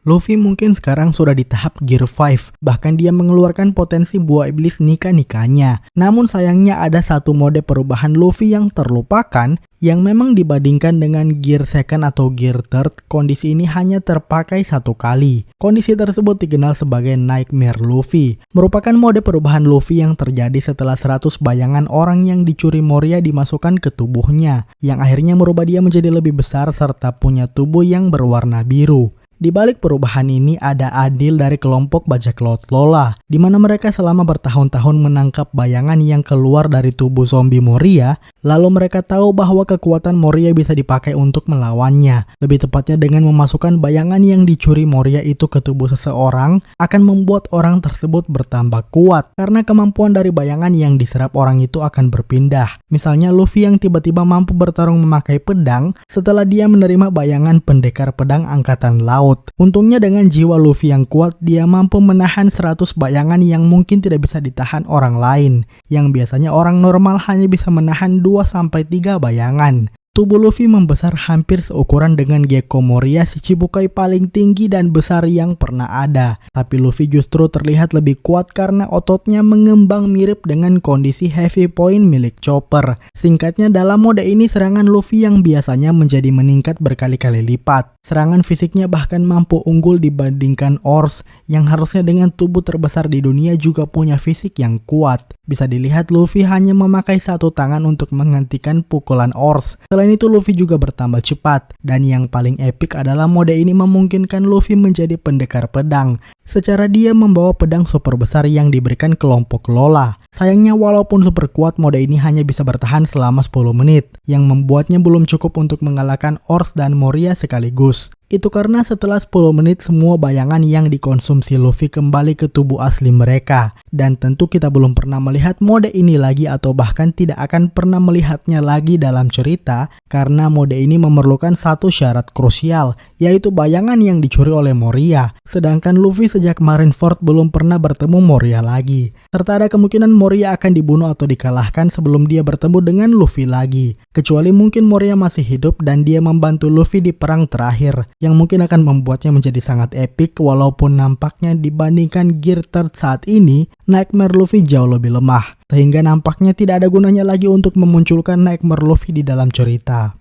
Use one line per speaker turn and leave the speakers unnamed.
Luffy mungkin sekarang sudah di tahap Gear 5, bahkan dia mengeluarkan potensi buah iblis Nika-Nikanya. Namun sayangnya ada satu mode perubahan Luffy yang terlupakan, yang memang dibandingkan dengan Gear Second atau Gear Third, kondisi ini hanya terpakai satu kali. Kondisi tersebut dikenal sebagai Nightmare Luffy, merupakan mode perubahan Luffy yang terjadi setelah 100 bayangan orang yang dicuri Moria dimasukkan ke tubuhnya, yang akhirnya merubah dia menjadi lebih besar serta punya tubuh yang berwarna biru. Di balik perubahan ini ada adil dari kelompok bajak laut Lola, di mana mereka selama bertahun-tahun menangkap bayangan yang keluar dari tubuh zombie Moria, lalu mereka tahu bahwa kekuatan Moria bisa dipakai untuk melawannya. Lebih tepatnya dengan memasukkan bayangan yang dicuri Moria itu ke tubuh seseorang, akan membuat orang tersebut bertambah kuat, karena kemampuan dari bayangan yang diserap orang itu akan berpindah. Misalnya Luffy yang tiba-tiba mampu bertarung memakai pedang, setelah dia menerima bayangan pendekar pedang angkatan laut. Untungnya dengan jiwa Luffy yang kuat, dia mampu menahan 100 bayangan yang mungkin tidak bisa ditahan orang lain, yang biasanya orang normal hanya bisa menahan 2-3 bayangan. Tubuh Luffy membesar hampir seukuran dengan Gecko Moria, si Chibukai paling tinggi dan besar yang pernah ada. Tapi Luffy justru terlihat lebih kuat karena ototnya mengembang mirip dengan kondisi Heavy Point milik Chopper. Singkatnya, dalam mode ini serangan Luffy yang biasanya menjadi meningkat berkali-kali lipat. Serangan fisiknya bahkan mampu unggul dibandingkan Ors, yang harusnya dengan tubuh terbesar di dunia juga punya fisik yang kuat. Bisa dilihat Luffy hanya memakai satu tangan untuk menghentikan pukulan Ors. Selain itu Luffy juga bertambah cepat, dan yang paling epik adalah mode ini memungkinkan Luffy menjadi pendekar pedang. Secara dia membawa pedang super besar yang diberikan kelompok Lola. Sayangnya walaupun super kuat, mode ini hanya bisa bertahan selama 10 menit, yang membuatnya belum cukup untuk mengalahkan Ors dan Moria sekaligus. Itu karena setelah 10 menit semua bayangan yang dikonsumsi Luffy kembali ke tubuh asli mereka. Dan tentu kita belum pernah melihat mode ini lagi atau bahkan tidak akan pernah melihatnya lagi dalam cerita, karena mode ini memerlukan satu syarat krusial, yaitu bayangan yang dicuri oleh Moria. Sedangkan Luffy sejak Marineford belum pernah bertemu Moria lagi. Serta ada kemungkinan Moria akan dibunuh atau dikalahkan sebelum dia bertemu dengan Luffy lagi. Kecuali mungkin Moria masih hidup dan dia membantu Luffy di perang terakhir, yang mungkin akan membuatnya menjadi sangat epik walaupun nampaknya dibandingkan Gear Third saat ini, Nightmare Luffy jauh lebih lemah. Sehingga nampaknya tidak ada gunanya lagi untuk memunculkan Nightmare Luffy di dalam cerita.